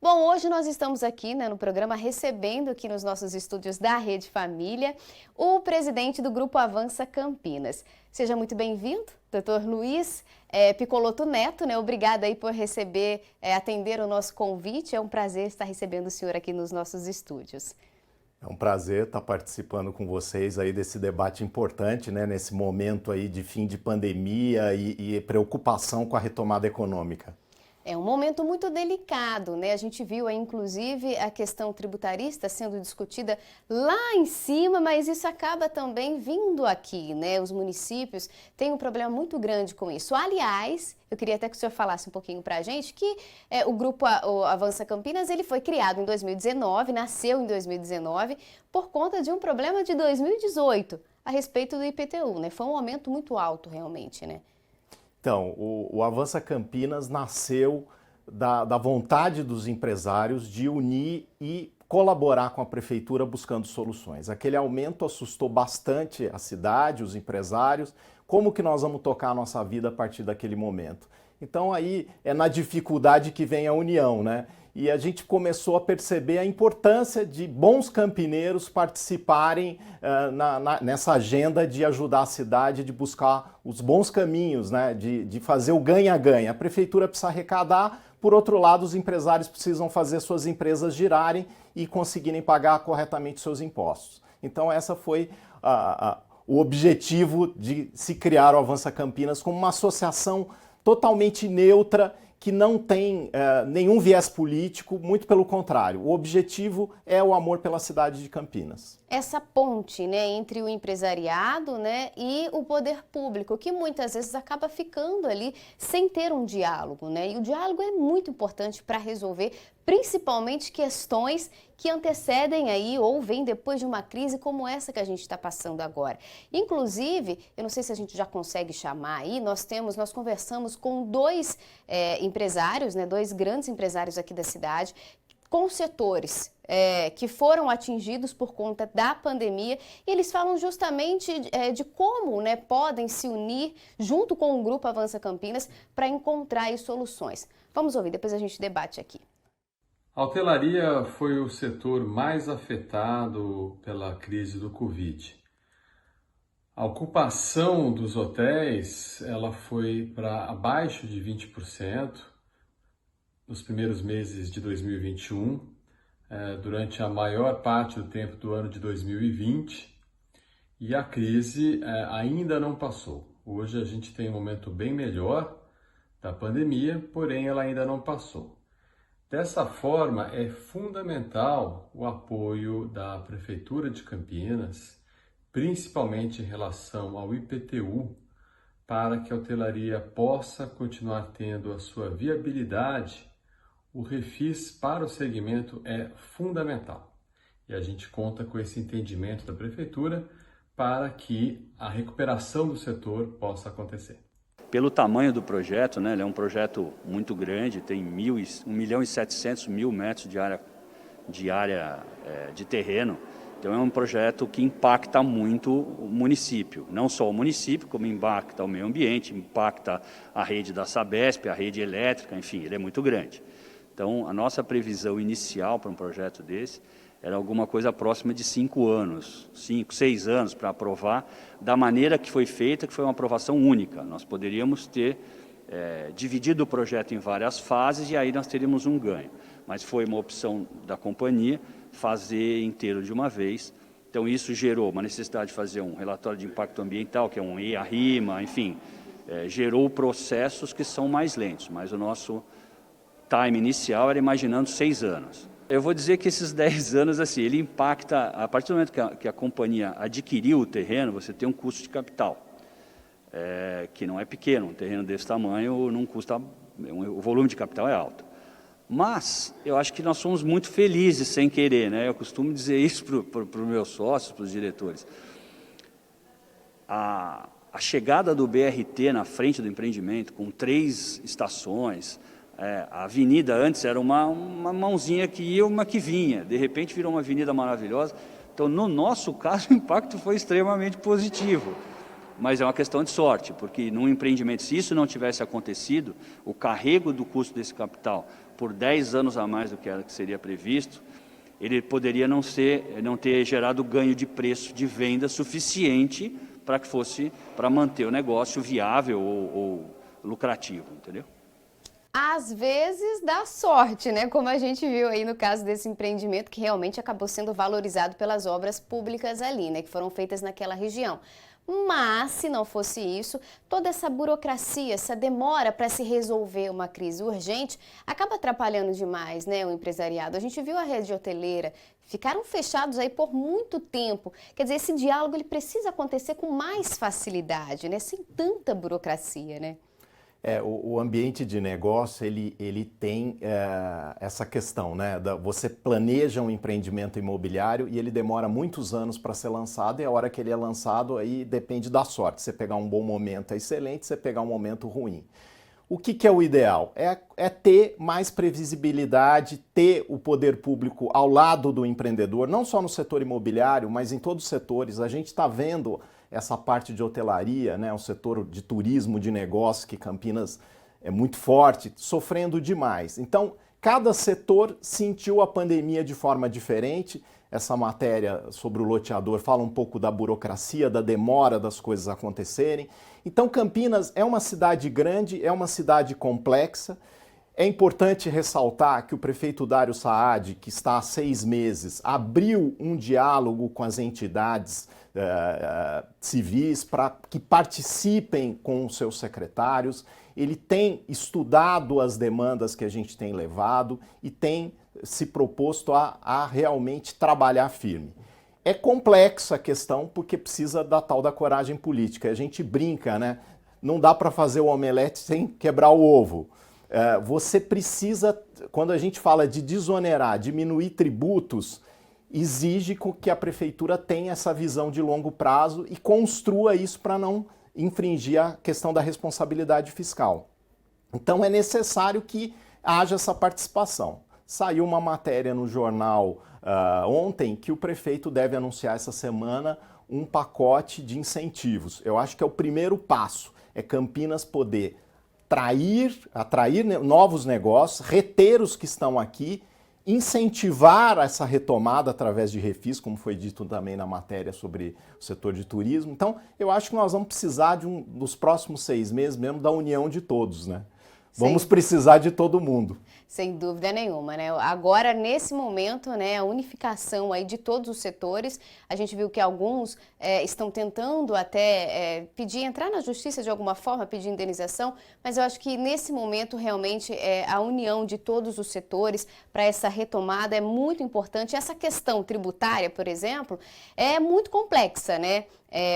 Bom, hoje nós estamos aqui, no programa recebendo aqui nos nossos estúdios da Rede Família o presidente do Grupo Avança Campinas. Seja muito bem-vindo, Dr. Luiz Picoloto Neto, Obrigada aí por atender o nosso convite. É um prazer estar recebendo o senhor aqui nos nossos estúdios. É um prazer estar participando com vocês aí desse debate importante, nesse momento aí de fim de pandemia e preocupação com a retomada econômica. É um momento muito delicado, A gente viu aí, inclusive, a questão tributarista sendo discutida lá em cima, mas isso acaba também vindo aqui, Os municípios têm um problema muito grande com isso. Aliás, eu queria até que o senhor falasse um pouquinho para a gente que o Grupo Avança Campinas, ele foi criado em 2019, nasceu em 2019, por conta de um problema de 2018, a respeito do IPTU, Foi um aumento muito alto, realmente, Então, o Avança Campinas nasceu da vontade dos empresários de unir e colaborar com a prefeitura buscando soluções. Aquele aumento assustou bastante a cidade, os empresários. Como que nós vamos tocar a nossa vida a partir daquele momento? Então aí é na dificuldade que vem a união, E a gente começou a perceber a importância de bons campineiros participarem nessa agenda de ajudar a cidade, de buscar os bons caminhos, de fazer o ganha-ganha. A prefeitura precisa arrecadar, por outro lado, os empresários precisam fazer suas empresas girarem e conseguirem pagar corretamente seus impostos. Então essa foi o objetivo de se criar o Avança Campinas como uma associação totalmente neutra, que não tem nenhum viés político, muito pelo contrário. O objetivo é o amor pela cidade de Campinas. Essa ponte, entre o empresariado, e o poder público, que muitas vezes acaba ficando ali sem ter um diálogo, E o diálogo é muito importante para resolver, principalmente questões que antecedem aí ou vêm depois de uma crise como essa que a gente está passando agora. Inclusive, eu não sei se a gente já consegue chamar aí, nós conversamos com dois empresários, dois grandes empresários aqui da cidade, com setores que foram atingidos por conta da pandemia, e eles falam justamente de como podem se unir junto com o Grupo Avança Campinas para encontrar aí soluções. Vamos ouvir, depois a gente debate aqui. A hotelaria foi o setor mais afetado pela crise do Covid. A ocupação dos hotéis ela foi para abaixo de 20% nos primeiros meses de 2021, durante a maior parte do tempo do ano de 2020, e a crise ainda não passou. Hoje a gente tem um momento bem melhor da pandemia, porém ela ainda não passou. Dessa forma, é fundamental o apoio da Prefeitura de Campinas, principalmente em relação ao IPTU, para que a hotelaria possa continuar tendo a sua viabilidade. O refis para o segmento é fundamental. E a gente conta com esse entendimento da Prefeitura para que a recuperação do setor possa acontecer. Pelo tamanho do projeto, ele é um projeto muito grande, tem 1.700.000 metros de área de terreno. Então é um projeto que impacta muito o município, não só o município, como impacta o meio ambiente, impacta a rede da Sabesp, a rede elétrica, enfim, ele é muito grande. Então a nossa previsão inicial para um projeto desse era alguma coisa próxima de 5 anos, 5, 6 anos para aprovar, da maneira que foi feita, que foi uma aprovação única. Nós poderíamos ter dividido o projeto em várias fases e aí nós teríamos um ganho. Mas foi uma opção da companhia fazer inteiro de uma vez. Então isso gerou uma necessidade de fazer um relatório de impacto ambiental, que é um EIA-RIMA, enfim, gerou processos que são mais lentos, mas o nosso time inicial era imaginando 6 anos. Eu vou dizer que esses 10 anos, assim, ele impacta, a partir do momento que a companhia adquiriu o terreno, você tem um custo de capital, que não é pequeno, um terreno desse tamanho não custa, o volume de capital é alto. Mas eu acho que nós somos muito felizes sem querer, Eu costumo dizer isso para os meus sócios, para os diretores. A chegada do BRT na frente do empreendimento, com 3 estações, a avenida antes era uma mãozinha que ia, uma que vinha, de repente virou uma avenida maravilhosa. Então, no nosso caso, o impacto foi extremamente positivo. Mas é uma questão de sorte, porque num empreendimento, se isso não tivesse acontecido, o carrego do custo desse capital por 10 anos a mais do que seria previsto, ele poderia não ter gerado ganho de preço de venda suficiente para que fosse para manter o negócio viável ou lucrativo, entendeu? Às vezes dá sorte, né? Como a gente viu aí no caso desse empreendimento que realmente acabou sendo valorizado pelas obras públicas ali, né? Que foram feitas naquela região. Mas, se não fosse isso, toda essa burocracia, essa demora para se resolver uma crise urgente, acaba atrapalhando demais, né, o empresariado. A gente viu a rede hoteleira, ficaram fechados aí por muito tempo. Quer dizer, esse diálogo ele precisa acontecer com mais facilidade, né, sem tanta burocracia, né? O ambiente de negócio, ele tem essa questão, né? Você planeja um empreendimento imobiliário e ele demora muitos anos para ser lançado, e a hora que ele é lançado aí depende da sorte. Você pegar um bom momento é excelente, você pegar um momento ruim. O que é o ideal? É ter mais previsibilidade, ter o poder público ao lado do empreendedor, não só no setor imobiliário, mas em todos os setores. A gente está vendo essa parte de hotelaria, né, o setor de turismo, de negócio, que Campinas é muito forte, sofrendo demais. Então, cada setor sentiu a pandemia de forma diferente. Essa matéria sobre o loteador fala um pouco da burocracia, da demora das coisas acontecerem. Então, Campinas é uma cidade grande, é uma cidade complexa. É importante ressaltar que o prefeito Dário Saad, que está há 6 meses, abriu um diálogo com as entidades civis para que participem com os seus secretários. Ele tem estudado as demandas que a gente tem levado e tem se proposto a realmente trabalhar firme. É complexa a questão porque precisa da tal da coragem política. A gente brinca, né? Não dá para fazer o omelete sem quebrar o ovo. Você precisa, quando a gente fala de desonerar, diminuir tributos, exige que a prefeitura tenha essa visão de longo prazo e construa isso para não infringir a questão da responsabilidade fiscal. Então é necessário que haja essa participação. Saiu uma matéria no jornal ontem que o prefeito deve anunciar essa semana um pacote de incentivos. Eu acho que é o primeiro passo, é Campinas poder atrair novos negócios, reter os que estão aqui, incentivar essa retomada através de refis, como foi dito também na matéria sobre o setor de turismo. Então, eu acho que nós vamos precisar dos próximos 6 meses mesmo da união de todos, né? Vamos precisar de todo mundo. Sem dúvida nenhuma, né? Agora, nesse momento, né, a unificação aí de todos os setores, a gente viu que alguns estão tentando até entrar na justiça de alguma forma, pedir indenização, mas eu acho que nesse momento, realmente, a união de todos os setores para essa retomada é muito importante. Essa questão tributária, por exemplo, é muito complexa, né?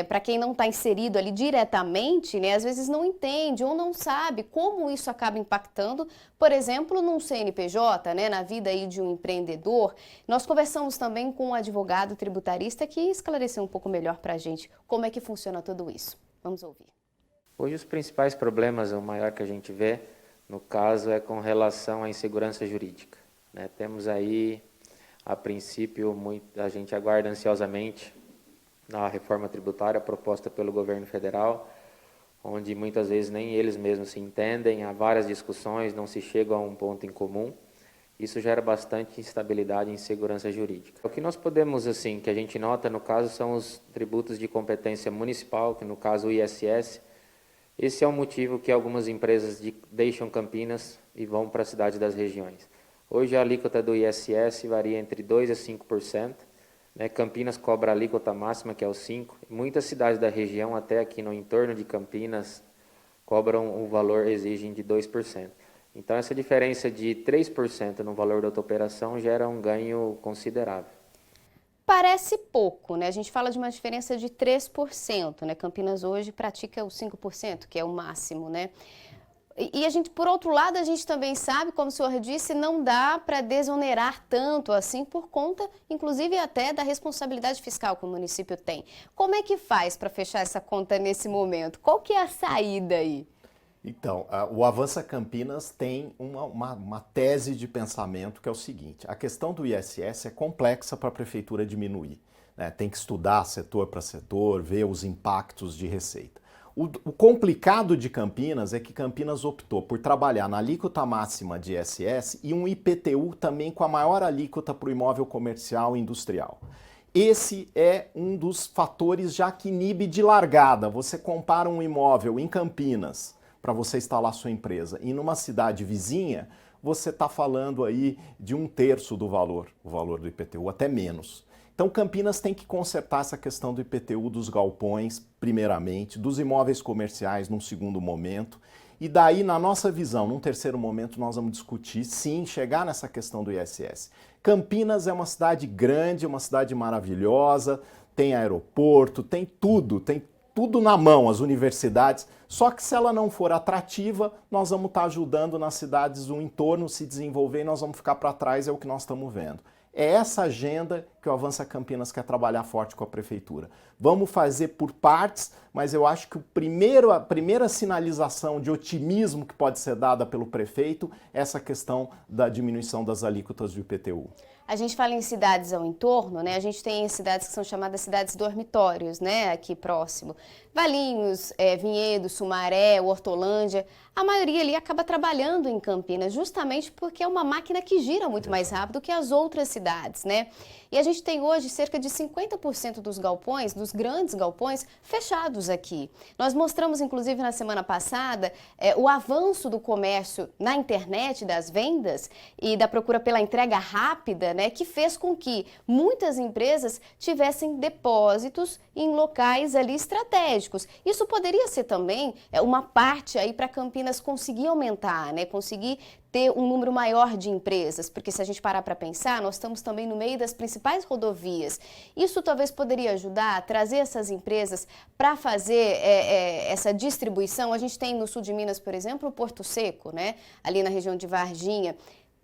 Para quem não está inserido ali diretamente, né, às vezes não entende ou não sabe como isso acaba impactando, por exemplo, num CNPJ, né, na vida aí de um empreendedor. Nós conversamos também com um advogado tributarista que esclareceu um pouco melhor para a gente como é que funciona tudo isso. Vamos ouvir. Hoje os principais problemas, o maior que a gente vê, no caso, é com relação à insegurança jurídica, né? Temos aí, a princípio, a gente aguarda ansiosamente na reforma tributária proposta pelo governo federal, onde muitas vezes nem eles mesmos se entendem, há várias discussões, não se chega a um ponto em comum. Isso gera bastante instabilidade e insegurança jurídica. O que nós podemos, assim, que a gente nota no caso são os tributos de competência municipal, que no caso o ISS. Esse é o motivo que algumas empresas deixam Campinas e vão para a cidade das regiões. Hoje a alíquota do ISS varia entre 2% a 5%. Campinas cobra a alíquota máxima, que é o 5%. Muitas cidades da região, até aqui no entorno de Campinas, cobram o valor, exigem de 2%. Então, essa diferença de 3% no valor da outra operação gera um ganho considerável. Parece pouco, né? A gente fala de uma diferença de 3%, né? Campinas hoje pratica o 5%, que é o máximo, né? E a gente, por outro lado, a gente também sabe, como o senhor disse, não dá para desonerar tanto assim por conta, inclusive até da responsabilidade fiscal que o município tem. Como é que faz para fechar essa conta nesse momento? Qual que é a saída aí? Então, o Avança Campinas tem uma tese de pensamento que é o seguinte: a questão do ISS é complexa para a prefeitura diminuir, né? Tem que estudar setor para setor, ver os impactos de receita. O complicado de Campinas é que Campinas optou por trabalhar na alíquota máxima de ISS e um IPTU também com a maior alíquota para o imóvel comercial e industrial. Esse é um dos fatores já que inibe de largada. Você compara um imóvel em Campinas para você instalar sua empresa e numa cidade vizinha, você está falando aí de 1/3 do valor, o valor do IPTU, até menos. Então Campinas tem que consertar essa questão do IPTU dos galpões, primeiramente, dos imóveis comerciais num segundo momento, e daí, na nossa visão, num terceiro momento, nós vamos discutir, sim, chegar nessa questão do ISS. Campinas é uma cidade grande, uma cidade maravilhosa, tem aeroporto, tem tudo na mão, as universidades, só que se ela não for atrativa, nós vamos estar ajudando nas cidades do entorno se desenvolver e nós vamos ficar para trás, é o que nós estamos vendo. É essa agenda que o Avança Campinas quer trabalhar forte com a Prefeitura. Vamos fazer por partes, mas eu acho que a primeira sinalização de otimismo que pode ser dada pelo prefeito é essa questão da diminuição das alíquotas do IPTU. A gente fala em cidades ao entorno, né? A gente tem cidades que são chamadas cidades dormitórios, né? Aqui próximo. Valinhos, Vinhedo, Sumaré, Hortolândia. A maioria ali acaba trabalhando em Campinas, justamente porque é uma máquina que gira muito mais rápido que as outras cidades, né? E a gente tem hoje cerca de 50% dos galpões, dos grandes galpões, fechados aqui. Nós mostramos, inclusive, na semana passada, o avanço do comércio na internet, das vendas e da procura pela entrega rápida, né, que fez com que muitas empresas tivessem depósitos em locais ali estratégicos. Isso poderia ser também uma parte aí para Campinas conseguir aumentar, né, conseguir ter um número maior de empresas, porque se a gente parar para pensar, nós estamos também no meio das principais rodovias. Isso talvez poderia ajudar a trazer essas empresas para fazer essa distribuição. A gente tem no sul de Minas, por exemplo, o Porto Seco, né, ali na região de Varginha.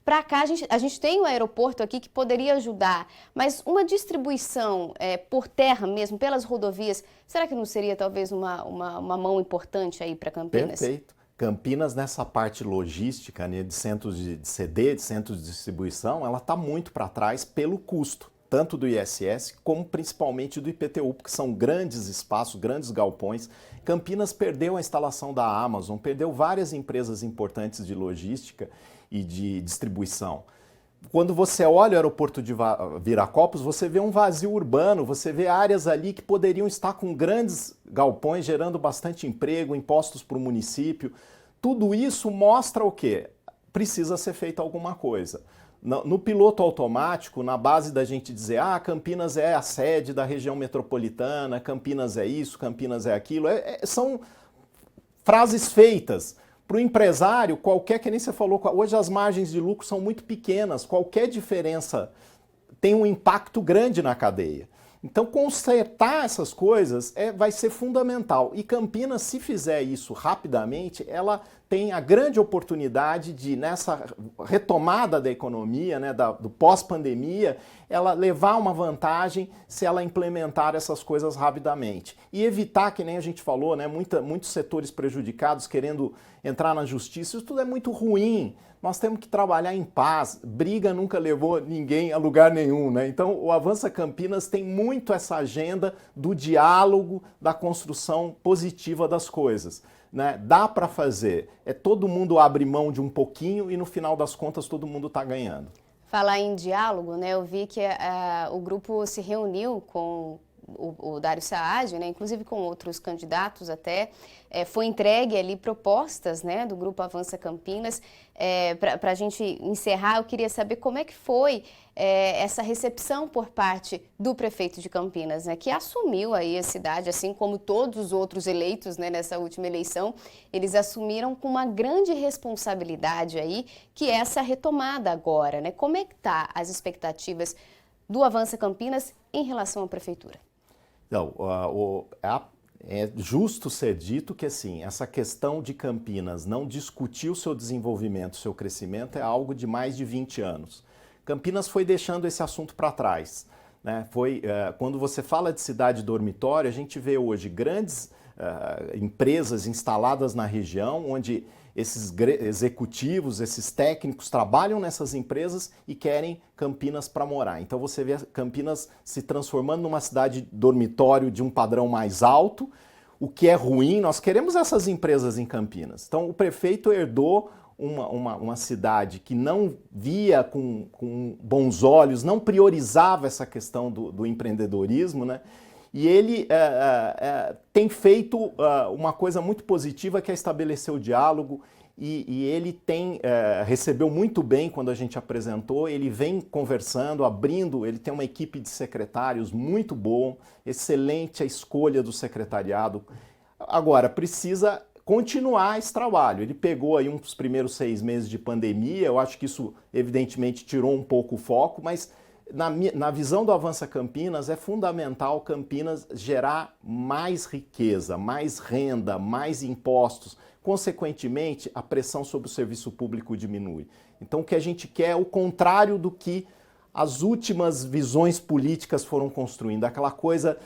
Para cá, a gente tem o aeroporto aqui que poderia ajudar, mas uma distribuição por terra mesmo, pelas rodovias, será que não seria talvez uma mão importante aí para Campinas? Perfeito. Campinas, nessa parte logística, né, de centros de CD, de centros de distribuição, ela está muito para trás pelo custo, tanto do ISS como principalmente do IPTU, porque são grandes espaços, grandes galpões. Campinas perdeu a instalação da Amazon, perdeu várias empresas importantes de logística e de distribuição. Quando você olha o aeroporto de Viracopos, você vê um vazio urbano, você vê áreas ali que poderiam estar com grandes galpões, gerando bastante emprego, impostos para o município. Tudo isso mostra o quê? Precisa ser feita alguma coisa. No piloto automático, na base da gente dizer, Campinas é a sede da região metropolitana, Campinas é isso, Campinas é aquilo, são frases feitas. Para o empresário, que nem você falou, hoje as margens de lucro são muito pequenas, qualquer diferença tem um impacto grande na cadeia. Então, consertar essas coisas vai ser fundamental. E Campinas, se fizer isso rapidamente, ela tem a grande oportunidade de, nessa retomada da economia, né, do pós-pandemia, ela levar uma vantagem se ela implementar essas coisas rapidamente. E evitar, que nem a gente falou, né, muitos setores prejudicados querendo entrar na justiça, isso tudo é muito ruim. Nós temos que trabalhar em paz. Briga nunca levou ninguém a lugar nenhum, né? Então, o Avança Campinas tem muito essa agenda do diálogo, da construção positiva das coisas, né? Dá para fazer. Todo mundo abre mão de um pouquinho e, no final das contas, todo mundo está ganhando. Falar em diálogo, né? Eu vi que o grupo se reuniu com o Dário Saad, né, inclusive com outros candidatos até, foi entregue ali propostas, né, do Grupo Avança Campinas. Para a gente encerrar, eu queria saber como é que foi essa recepção por parte do prefeito de Campinas, né, que assumiu aí a cidade, assim como todos os outros eleitos, né, nessa última eleição, eles assumiram com uma grande responsabilidade aí, que é essa retomada agora, né? Como é que tá as expectativas do Avança Campinas em relação à prefeitura? Então, é justo ser dito que, assim, essa questão de Campinas não discutir o seu desenvolvimento, o seu crescimento, é algo de mais de 20 anos. Campinas foi deixando esse assunto para trás, né? Quando você fala de cidade dormitório, a gente vê hoje grandes empresas instaladas na região, onde esses executivos, esses técnicos trabalham nessas empresas e querem Campinas para morar. Então você vê Campinas se transformando numa cidade dormitório de um padrão mais alto, o que é ruim, nós queremos essas empresas em Campinas. Então, o prefeito herdou uma cidade que não via com bons olhos, não priorizava essa questão do empreendedorismo, né? E ele tem feito uma coisa muito positiva, que é estabelecer o diálogo, e ele recebeu muito bem quando a gente apresentou, ele vem conversando, abrindo, ele tem uma equipe de secretários muito bom, excelente a escolha do secretariado. Agora, precisa continuar esse trabalho. Ele pegou aí uns primeiros 6 meses de pandemia, eu acho que isso evidentemente tirou um pouco o foco, mas na visão do Avança Campinas é fundamental Campinas gerar mais riqueza, mais renda, mais impostos. Consequentemente, a pressão sobre o serviço público diminui. Então o que a gente quer é o contrário do que as últimas visões políticas foram construindo, aquela coisa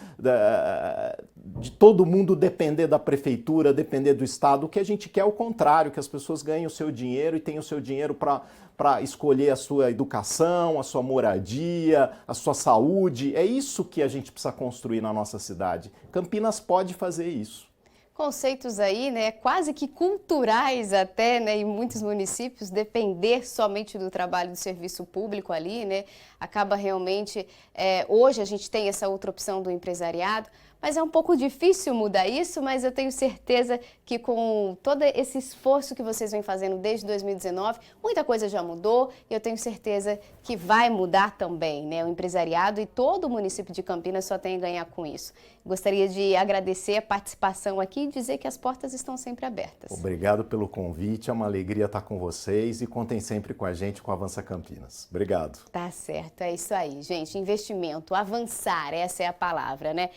de todo mundo depender da prefeitura, depender do Estado. O que a gente quer é o contrário, que as pessoas ganhem o seu dinheiro e tenham o seu dinheiro para escolher a sua educação, a sua moradia, a sua saúde. É isso que a gente precisa construir na nossa cidade. Campinas pode fazer isso. Conceitos aí, né, quase que culturais até, né, em muitos municípios, depender somente do trabalho do serviço público ali, né, acaba realmente, hoje a gente tem essa outra opção do empresariado, mas é um pouco difícil mudar isso, mas eu tenho certeza que com todo esse esforço que vocês vêm fazendo desde 2019, muita coisa já mudou e eu tenho certeza que vai mudar também, né? O empresariado e todo o município de Campinas só tem a ganhar com isso. Gostaria de agradecer a participação aqui e dizer que as portas estão sempre abertas. Obrigado pelo convite, é uma alegria estar com vocês e contem sempre com a gente, com a Avança Campinas. Obrigado. Tá certo, é isso aí, gente. Investimento, avançar, essa é a palavra, né?